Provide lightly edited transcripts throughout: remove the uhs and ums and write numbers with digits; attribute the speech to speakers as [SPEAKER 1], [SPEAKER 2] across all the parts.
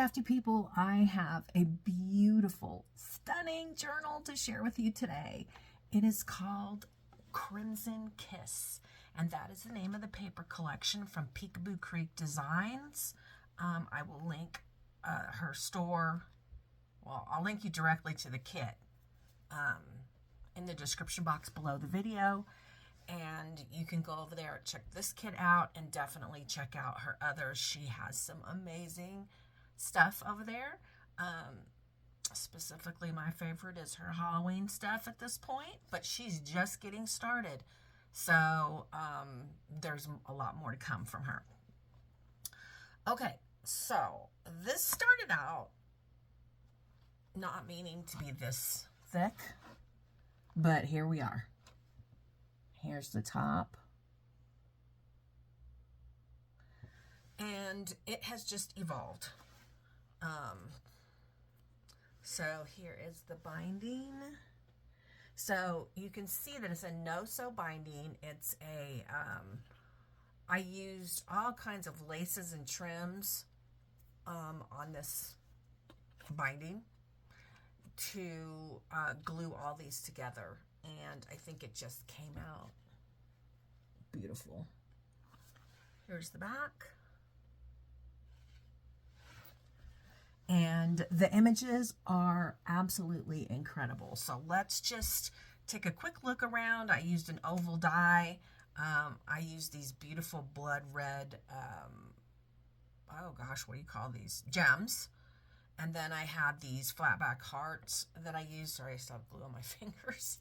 [SPEAKER 1] crafty people, I have a beautiful, stunning journal to share with you today. It is called Crimson Kiss, and that is the name of the paper collection from Picaboo Creek Designs. I will link her store. Well, I'll link you directly to the kit in the description box below the video. And you can go over there, check this kit out, and definitely check out her others. She has some amazing stuff over there. Specifically, my favorite is her Halloween stuff at this point, but she's just getting started. So there's a lot more to come from her. Okay, so this started out not meaning to be this thick, but here we are. Here's the top. And it has just evolved. So here is the binding. So you can see that it's a no-sew binding. It's a, I used all kinds of laces and trims on this binding to glue all these together. And I think it just came out beautiful. Here's the back. And the images are absolutely incredible. So let's just take a quick look around. I used an oval die. I used these beautiful blood red, oh gosh, what do you call these? Gems. And then I had these flatback hearts that I used. Sorry, I still have glue on my fingers.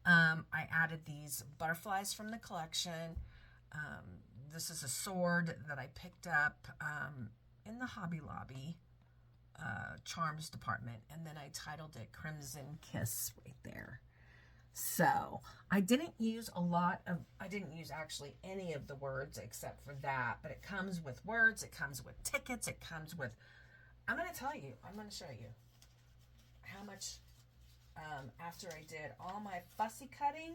[SPEAKER 1] I added these butterflies from the collection. This is a sword that I picked up in the Hobby Lobby charms department. And then I titled it Crimson Kiss right there. So I didn't use actually any of the words except for that. But it comes with words. It comes with tickets. It comes with... I'm going to tell you, I'm going to show you how much, after I did all my fussy cutting,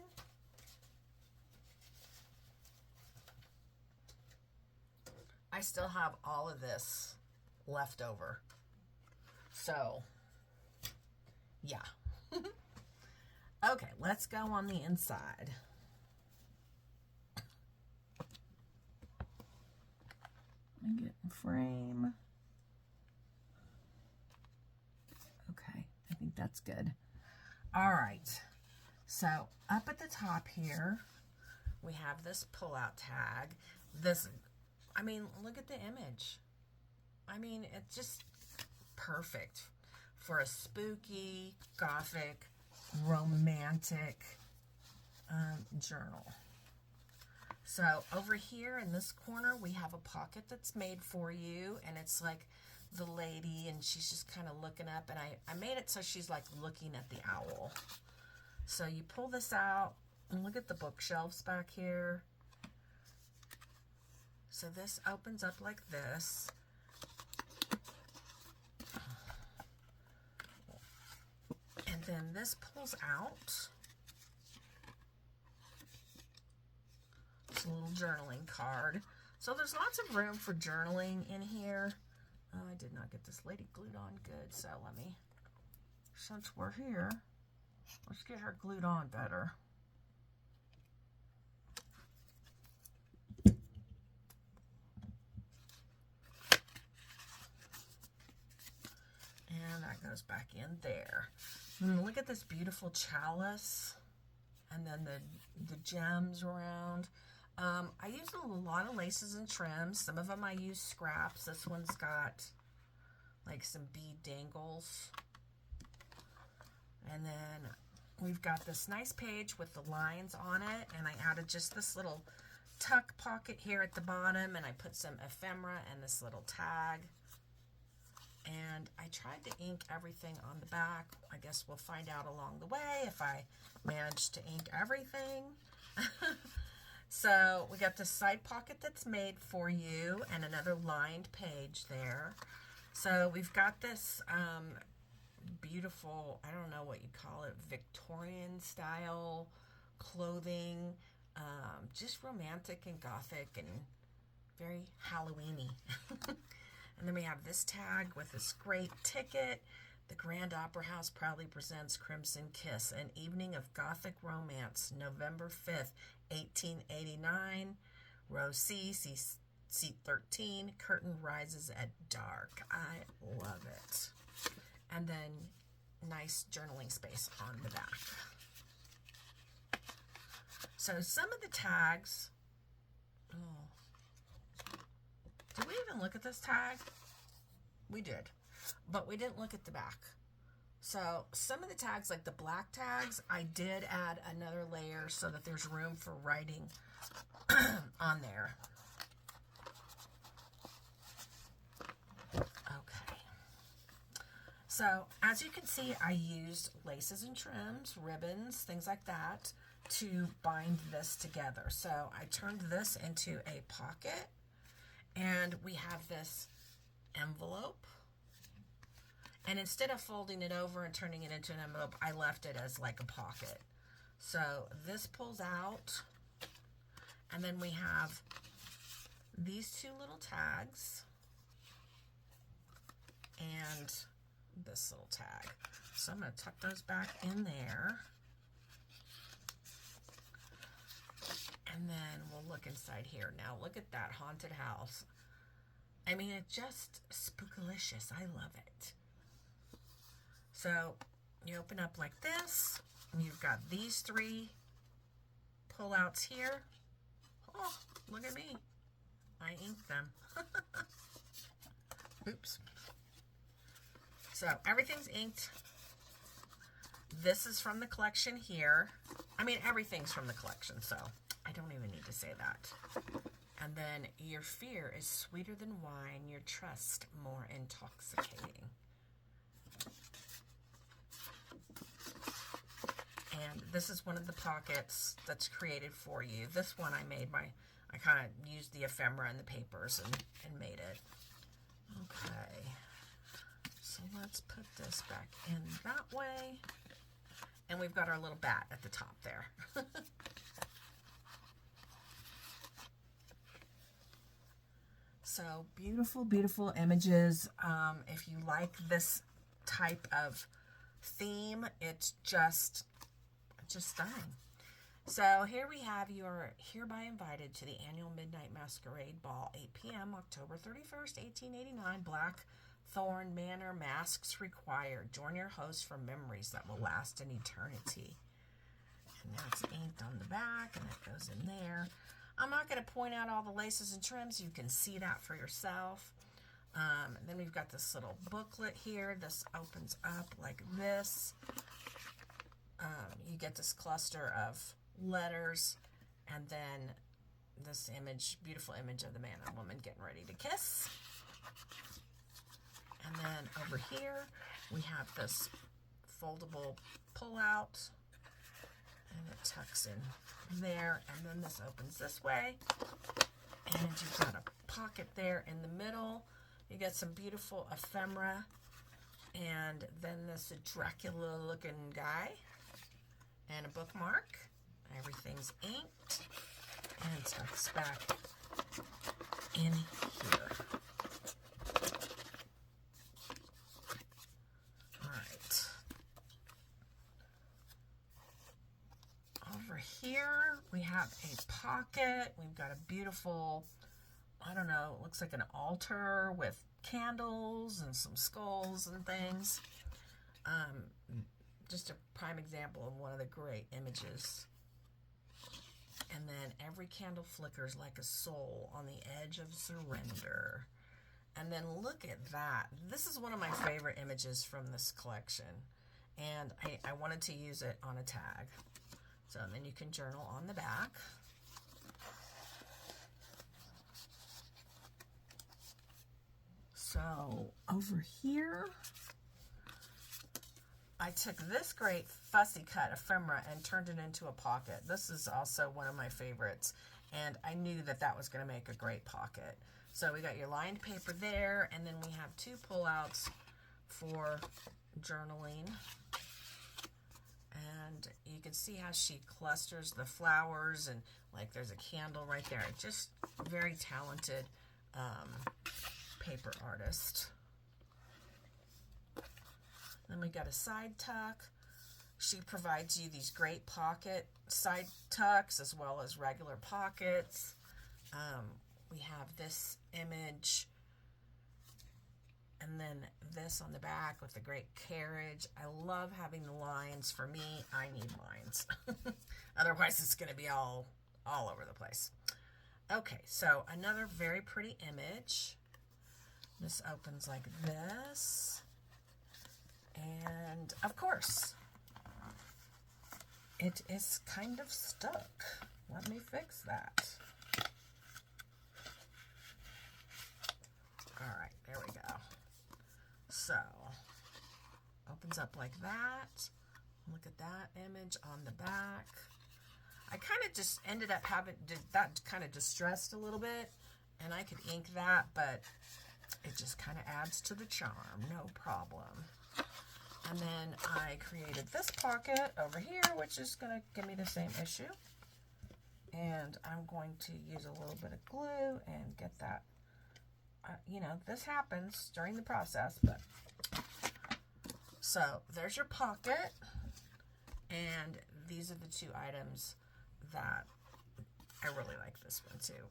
[SPEAKER 1] I still have all of this left over. So, yeah. Okay, let's go on the inside. Let me get a frame. I think that's good. All right. So up at the top here, we have this pull-out tag. This, I mean, look at the image. I mean, it's just perfect for a spooky, gothic, romantic journal. So over here in this corner, we have a pocket that's made for you, and it's like the lady, and she's just kind of looking up, and I made it so she's like looking at the owl. So you pull this out, and look at the bookshelves back here. So this opens up like this. And then this pulls out. It's a little journaling card. So there's lots of room for journaling in here. Oh, I did not get this lady glued on good, so let me, since we're here, let's get her glued on better. And that goes back in there. And look at this beautiful chalice, and then the gems around. I used a lot of laces and trims. Some of them I used scraps. This one's got like some bead dangles. And then we've got this nice page with the lines on it. And I added just this little tuck pocket here at the bottom. And I put some ephemera and this little tag. And I tried to ink everything on the back. I guess we'll find out along the way if I managed to ink everything. So we got this side pocket that's made for you and another lined page there. So we've got this beautiful, I don't know what you call it, Victorian style clothing, just romantic and gothic and very Halloween-y. And then we have this tag with this great ticket. The Grand Opera House proudly presents Crimson Kiss, an evening of Gothic romance, November 5th, 1889. Row C, seat 13. Curtain rises at dark. I love it. And then nice journaling space on the back. So some of the tags, did we even look at this tag? We did, but we didn't look at the back. So some of the tags, like the black tags, I did add another layer so that there's room for writing on there. Okay. So as you can see, I used laces and trims, ribbons, things like that to bind this together. So I turned this into a pocket, and we have this envelope. And instead of folding it over and turning it into an envelope, I left it as like a pocket. So this pulls out, and then we have these two little tags and this little tag. So I'm going to tuck those back in there. And then we'll look inside here. Now look at that haunted house. I mean, it's just spookalicious. I love it. So you open up like this, and you've got these three pull-outs here. Oh, look at me. I inked them. Oops. So everything's inked. This is from the collection here. I mean, everything's from the collection, so I don't even need to say that. And then your fear is sweeter than wine, your trust more intoxicating. And this is one of the pockets that's created for you. This one I kind of used the ephemera and the papers and made it. Okay. So let's put this back in that way. And we've got our little bat at the top there. So beautiful, beautiful images. If you like this type of theme, it's just stunning. So here we have, you are hereby invited to the annual Midnight Masquerade Ball, 8 p.m., October 31st, 1889, Blackthorn Manor, masks required. Join your host for memories that will last an eternity. And now it's inked on the back, and it goes in there. I'm not going to point out all the laces and trims. You can see that for yourself. Then we've got this little booklet here. This opens up like this. You get this cluster of letters, and then this image, beautiful image of the man and woman getting ready to kiss. And then over here, we have this foldable pull-out, and it tucks in there, and then this opens this way, and you've got a pocket there in the middle. You get some beautiful ephemera, and then this Dracula-looking guy, and a bookmark. Everything's inked, and tucks back in here. Alright. Over here, we have a pocket. We've got a beautiful, I don't know, it looks like an altar with candles and some skulls and things. Just a prime example of one of the great images. And then every candle flickers like a soul on the edge of surrender. And then look at that. This is one of my favorite images from this collection. And I wanted to use it on a tag. So then you can journal on the back. So over here, I took this great fussy cut ephemera and turned it into a pocket. This is also one of my favorites, and I knew that that was going to make a great pocket. So we got your lined paper there, and then we have two pullouts for journaling. And you can see how she clusters the flowers, and like there's a candle right there. Just very talented paper artist. Then we got a side tuck. She provides you these great pocket side tucks as well as regular pockets. We have this image and then this on the back with the great carriage. I love having the lines. For me, I need lines. Otherwise, it's going to be all over the place. Okay, so another very pretty image. This opens like this. And, of course, it is kind of stuck. Let me fix that. All right, there we go. So, opens up like that. Look at that image on the back. I kind of just ended up having that kind of distressed a little bit, and I could ink that, but it just kind of adds to the charm, no problem. And then I created this pocket over here, which is going to give me the same issue. And I'm going to use a little bit of glue and get that. You know, this happens during the process, but so there's your pocket, and these are the two items that I really like. This one too.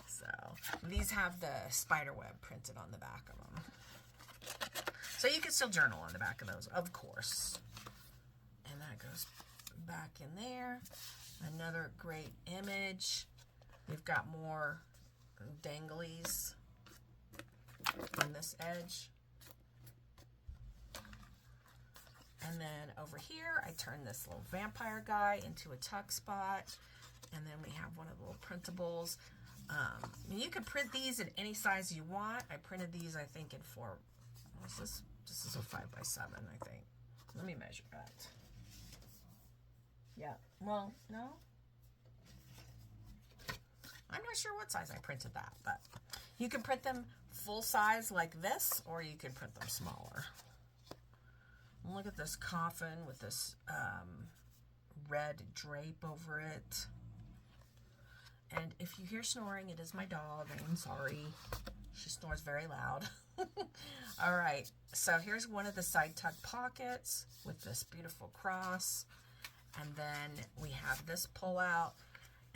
[SPEAKER 1] So these have the spider web printed on the back of them, so you can still journal on the back of those, of course. And that goes back in there. Another great image. We've got more danglies on this edge. And then over here, I turned this little vampire guy into a tuck spot. And then we have one of the little printables. You can print these in any size you want. I printed these, I think, in 4. What's this? This is a 5x7, I think. Let me measure that. Yeah. Well, no. I'm not sure what size I printed that, but you can print them full size like this, or you can print them smaller. Look at this coffin with this red drape over it. And if you hear snoring, it is my dog. I'm sorry. She snores very loud. All right, so here's one of the side tuck pockets with this beautiful cross. And then we have this pull out.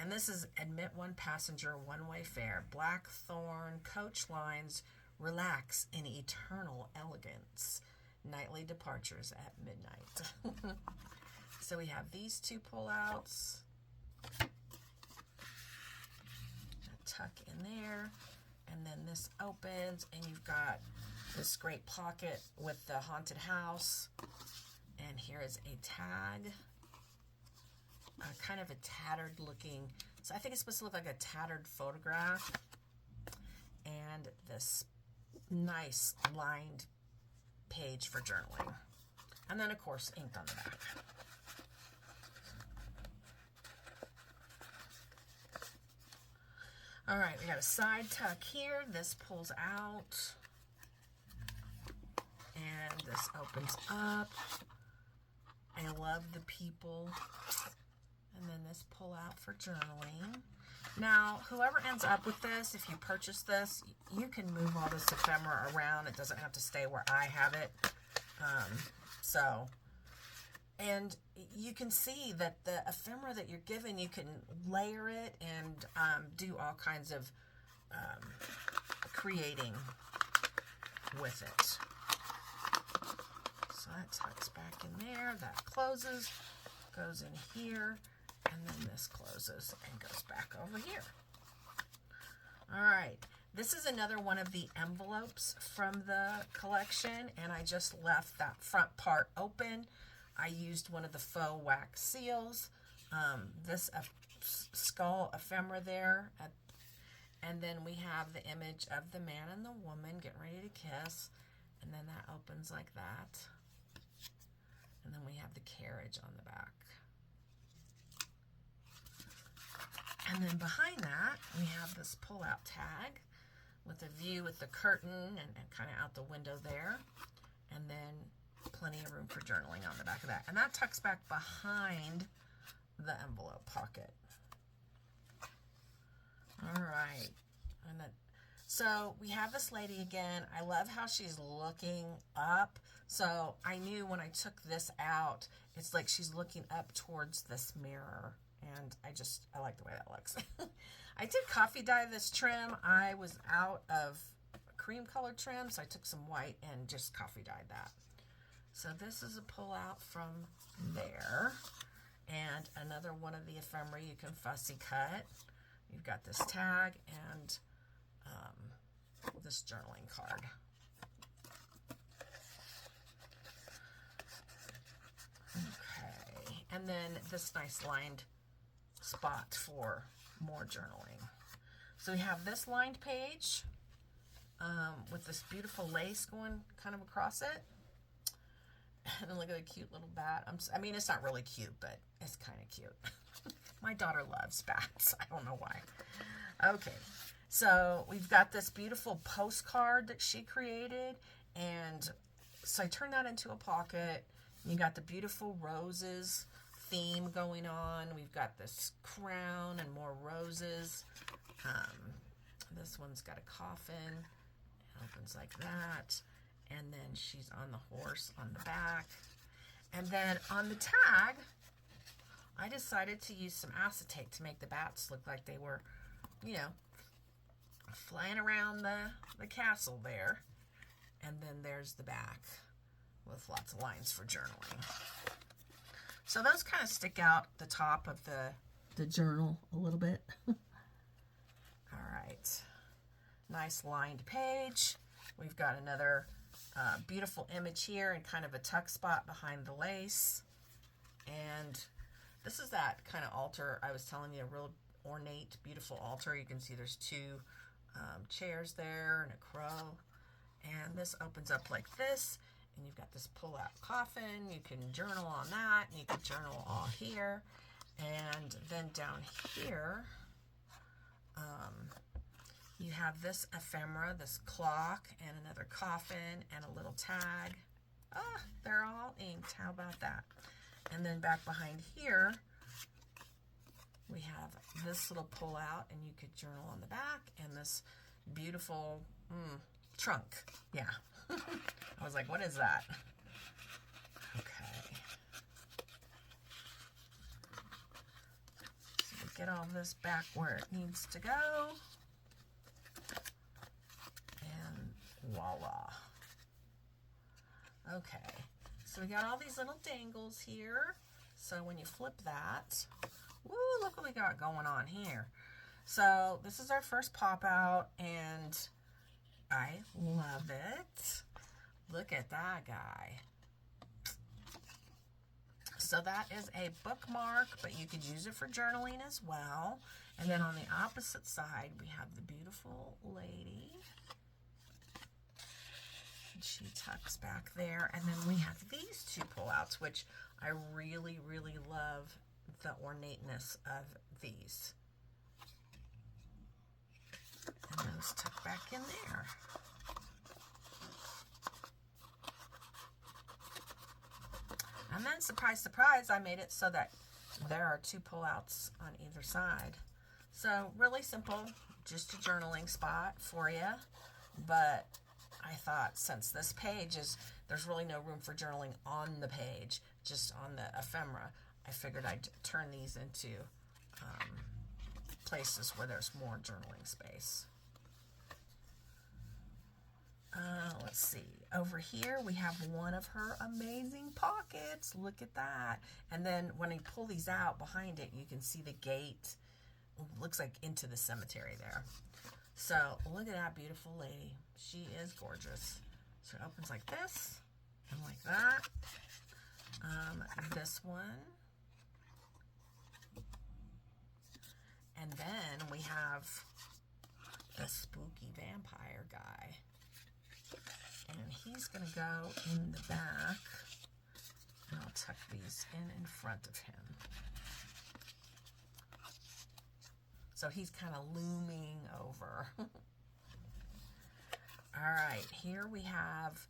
[SPEAKER 1] And this is admit one passenger, one-way fare, blackthorn coach lines, relax in eternal elegance. Nightly departures at midnight. So we have these two pull-outs. Tuck in there. And then this opens, and you've got this great pocket with the haunted house. And here is a tag. Kind of a tattered looking, so I think it's supposed to look like a tattered photograph. And this nice lined page for journaling. And then, of course, ink on the back. All right, we got a side tuck here. This pulls out. And this opens up. I love the people. And then this pull out for journaling. Now, whoever ends up with this, if you purchase this, you can move all this ephemera around. It doesn't have to stay where I have it. And you can see that the ephemera that you're given, you can layer it and do all kinds of creating with it. So that tucks back in there. That closes, goes in here. And then this closes and goes back over here. All right. This is another one of the envelopes from the collection, and I just left that front part open. I used one of the faux wax seals. This skull ephemera there. And then we have the image of the man and the woman getting ready to kiss. And then that opens like that. And then we have the carriage on the back. And then behind that, we have this pull-out tag with a view with the curtain and kind of out the window there. And then plenty of room for journaling on the back of that. And that tucks back behind the envelope pocket. All right. So we have this lady again. I love how she's looking up. So I knew when I took this out, it's like she's looking up towards this mirror. And I like the way that looks. I did coffee dye this trim. I was out of cream colored trim, so I took some white and just coffee dyed that. So this is a pull out from there. And another one of the ephemera you can fussy cut. You've got this tag and this journaling card. Okay, and then this nice lined spot for more journaling. So we have this lined page with this beautiful lace going kind of across it. And then look at the cute little bat. I mean, it's not really cute, but it's kind of cute. My daughter loves bats. I don't know why. Okay, so we've got this beautiful postcard that she created. And so I turned that into a pocket. You got the beautiful roses theme going on. We've got this crown and more roses. This one's got a coffin. It opens like that. And then she's on the horse on the back. And then on the tag, I decided to use some acetate to make the bats look like they were, you know, flying around the castle there. And then there's the back with lots of lines for journaling. So those kind of stick out the top of the journal a little bit. All right. Nice lined page. We've got another beautiful image here and kind of a tuck spot behind the lace. And this is that kind of altar I was telling you, a real ornate, beautiful altar. You can see there's two chairs there and a crow. And this opens up like this. And you've got this pull-out coffin. You can journal on that. And you can journal all here. And then down here, you have this ephemera, this clock, and another coffin, and a little tag. Ah, they're all inked. How about that? And then back behind here, we have this little pull-out, and you could journal on the back, and this beautiful trunk. Yeah. I was like, what is that? Okay. So we get all this back where it needs to go. And voila. Okay. So we got all these little dangles here. So when you flip that, woo, look what we got going on here. So this is our first pop out, and I love it. Look at that guy. So that is a bookmark, but you could use it for journaling as well. And then on the opposite side, we have the beautiful lady. And she tucks back there. And then we have these two pullouts, which I really, really love the ornateness of these. And those tuck back in there. And then, surprise, surprise, I made it so that there are two pullouts on either side. So, really simple, just a journaling spot for you. But I thought since this page is, there's really no room for journaling on the page, just on the ephemera, I figured I'd turn these into places where there's more journaling space. Let's see. Over here, we have one of her amazing pockets. Look at that. And then when I pull these out behind it, you can see the gate. Looks like into the cemetery there. So look at that beautiful lady. She is gorgeous. So it opens like this and like that. This one. And then we have the spooky vampire guy. And he's going to go in the back. And I'll tuck these in front of him. So he's kind of looming over. All right, here we have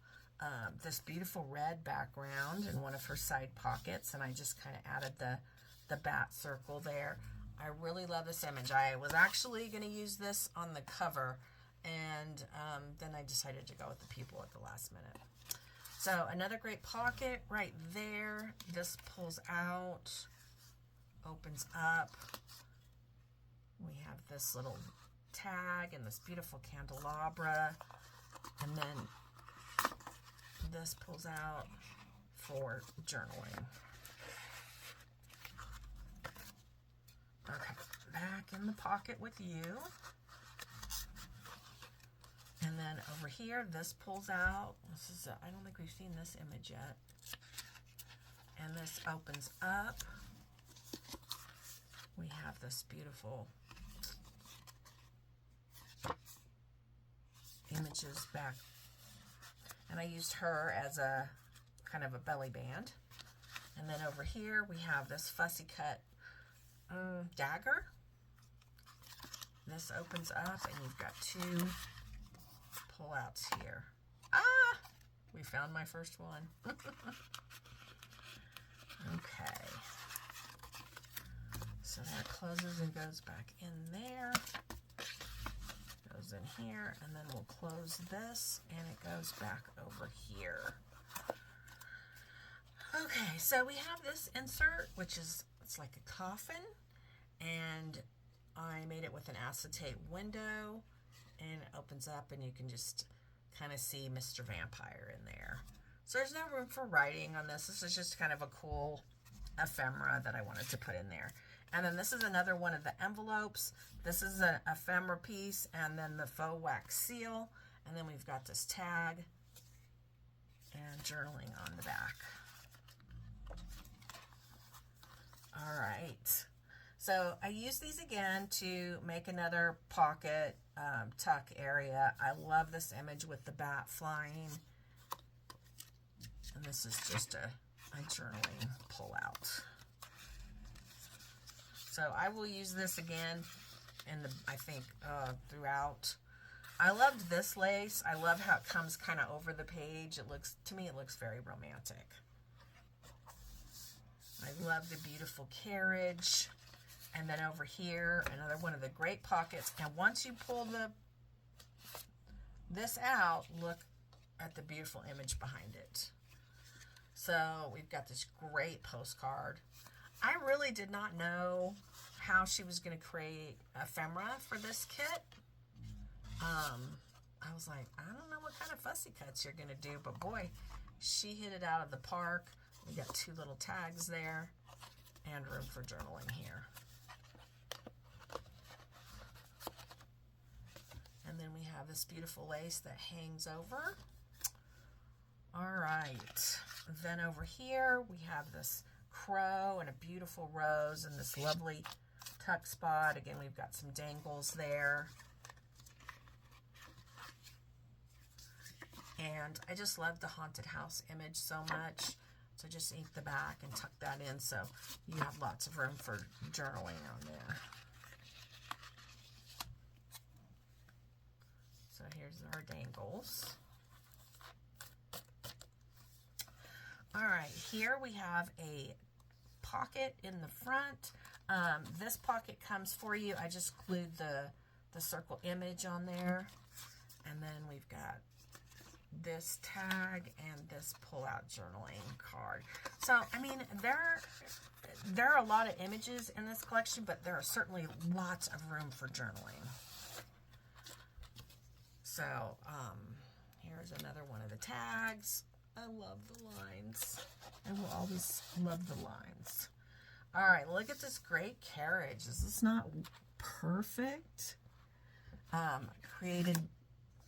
[SPEAKER 1] this beautiful red background in one of her side pockets. And I just kind of added the bat circle there. I really love this image. I was actually going to use this on the cover, and then I decided to go with the people at the last minute. So another great pocket right there. This pulls out, opens up. We have this little tag and this beautiful candelabra, and then this pulls out for journaling. Okay, back in the pocket with you. And then over here, this pulls out. This is I don't think we've seen this image yet. And this opens up. We have this beautiful images back. And I used her as a kind of a belly band. And then over here, we have this fussy cut dagger. This opens up, and you've got two pull-outs here. Ah! We found my first one. Okay. So that closes and goes back in there. Goes in here, and then we'll close this, and it goes back over here. Okay, so we have this insert, which is, it's like a coffin, and I made it with an acetate window, and it opens up, and you can just kind of see Mr. Vampire in there. So there's no room for writing on this. This is just kind of a cool ephemera that I wanted to put in there. And then this is another one of the envelopes. This is an ephemera piece, and then the faux wax seal, and then we've got this tag and journaling on the back. All right. So I use these again to make another pocket tuck area. I love this image with the bat flying. And this is just a journaling pull out. So I will use this again in the, I think, throughout. I loved this lace. I love how it comes kind of over the page. It looks, to me, it looks very romantic. I love the beautiful carriage. And then over here, another one of the great pockets. And once you pull this out, look at the beautiful image behind it. So we've got this great postcard. I really did not know how she was going to create ephemera for this kit. I was like, I don't know what kind of fussy cuts you're going to do, but boy, she hit it out of the park. We got two little tags there and room for journaling here. And then we have this beautiful lace that hangs over. All right. Then over here, we have this crow and a beautiful rose and this lovely tuck spot. Again, we've got some dangles there. And I just love the haunted house image so much. So just ink the back and tuck that in so you have lots of room for journaling on there. So here's our dangles. All right, here we have a pocket in the front. This pocket comes for you. I just glued the circle image on there. And then we've got this tag and this pull-out journaling card. So, I mean, there are a lot of images in this collection, but there are certainly lots of room for journaling. So, here's another one of the tags. I love the lines. I will always love the lines. All right, look at this great carriage. Is this not perfect?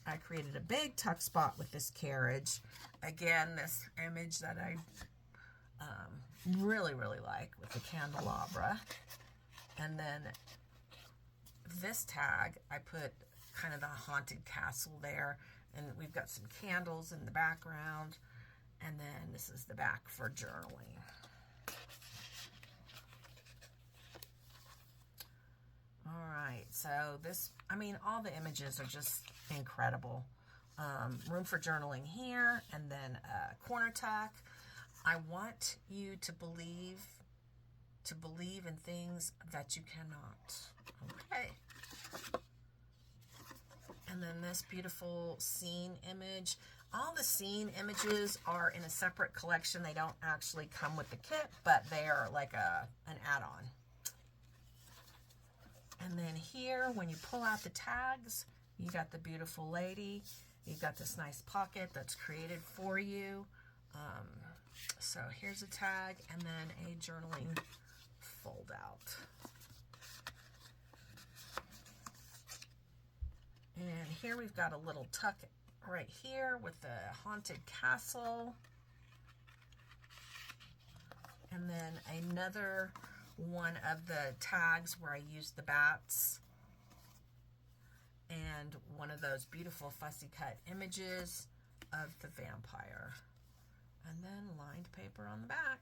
[SPEAKER 1] I created a big tuck spot with this carriage. Again, this image that I really, really like with the candelabra. And then this tag, I put kind of the haunted castle there. And we've got some candles in the background. And then this is the back for journaling. All right, so this, I mean, all the images are just incredible. Room for journaling here, and then corner tuck. I want you to believe in things that you cannot. Okay. And then this beautiful scene image. All the scene images are in a separate collection. They don't actually come with the kit, but they are like an add-on. And then here, when you pull out the tags, you got the beautiful lady. You've got this nice pocket that's created for you. So here's a tag and then a journaling fold out. And here we've got a little tuck right here with the haunted castle. And then another one of the tags where I used the bats. And one of those beautiful fussy cut images of the vampire. And then lined paper on the back.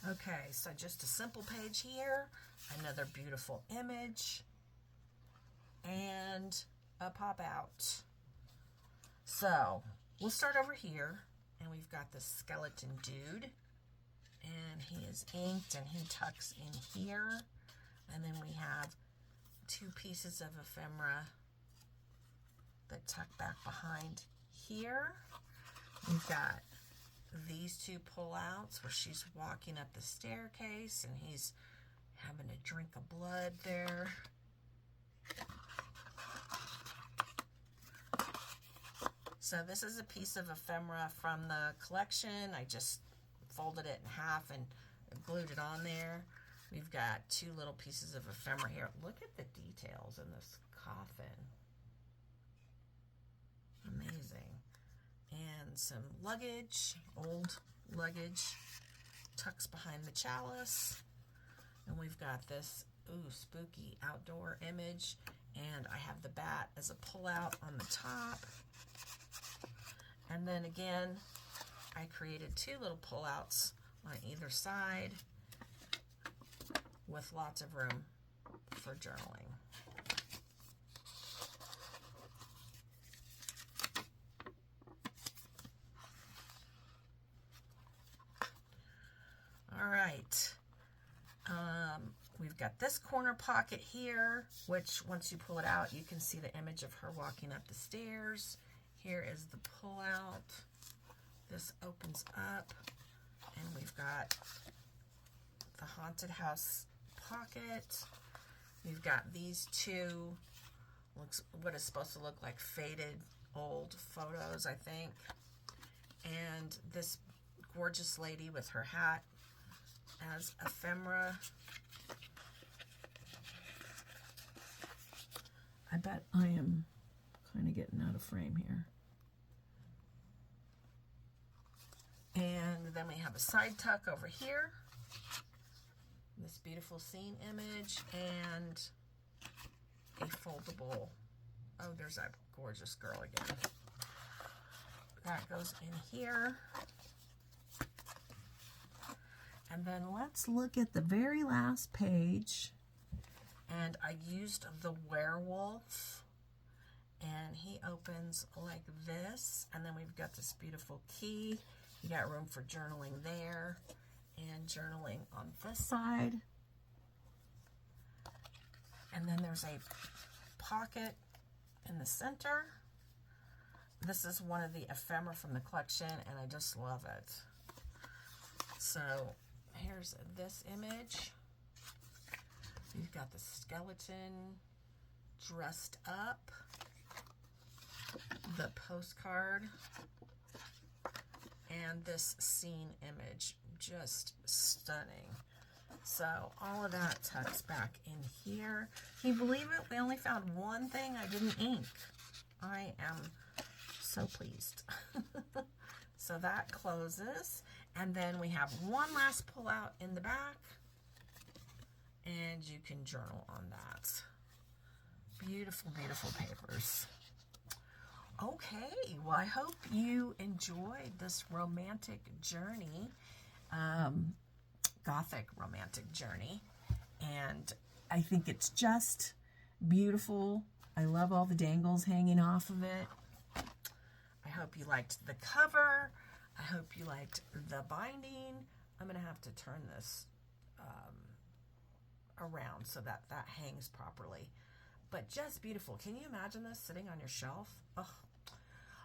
[SPEAKER 1] Okay, so just a simple page here, another beautiful image, and a pop out. So we'll start over here, and we've got this skeleton dude, and he is inked, and he tucks in here, and then we have two pieces of ephemera that tuck back behind here. We've got these two pull-outs where she's walking up the staircase and he's having a drink of blood there. So this is a piece of ephemera from the collection. I just folded it in half and glued it on there. We've got two little pieces of ephemera here. Look at the details in this coffin. Amazing. And some luggage, old luggage, tucks behind the chalice. And we've got this, spooky outdoor image. And I have the bat as a pull-out on the top. And then again, I created two little pull-outs on either side with lots of room for journaling. All right, we've got this corner pocket here, which once you pull it out, you can see the image of her walking up the stairs. Here is the pull-out. This opens up, and we've got the haunted house pocket. We've got these two, what is supposed to look like faded old photos, I think. And this gorgeous lady with her hat as ephemera. I bet I am kind of getting out of frame here. And then we have a side tuck over here. This beautiful scene image and a foldable. Oh, there's that gorgeous girl again. That goes in here. And then let's look at the very last page. And I used the werewolf. And he opens like this. And then we've got this beautiful key. You got room for journaling there. And journaling on this side. And then there's a pocket in the center. This is one of the ephemera from the collection. And I just love it. So here's this image. You've got the skeleton dressed up, the postcard, and this scene image. Just stunning. So all of that tucks back in here. Can you believe it? We only found one thing I didn't ink. I am so pleased. So that closes. And then we have one last pull out in the back. And you can journal on that. Beautiful, beautiful papers. Okay, well, I hope you enjoyed this romantic journey, Gothic romantic journey. And I think it's just beautiful. I love all the dangles hanging off of it. I hope you liked the cover. I hope you liked the binding. I'm going to have to turn this around so that that hangs properly. But just beautiful. Can you imagine this sitting on your shelf? Oh.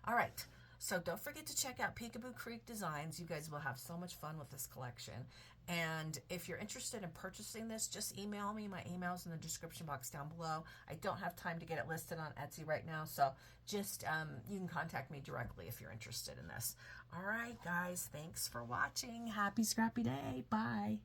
[SPEAKER 1] All right. So don't forget to check out Picaboo Creek Designs. You guys will have so much fun with this collection. And if you're interested in purchasing this, just email me. My email's in the description box down below. I don't have time to get it listed on Etsy right now, so just you can contact me directly if you're interested in this. All right, guys. Thanks for watching. Happy scrappy day. Bye.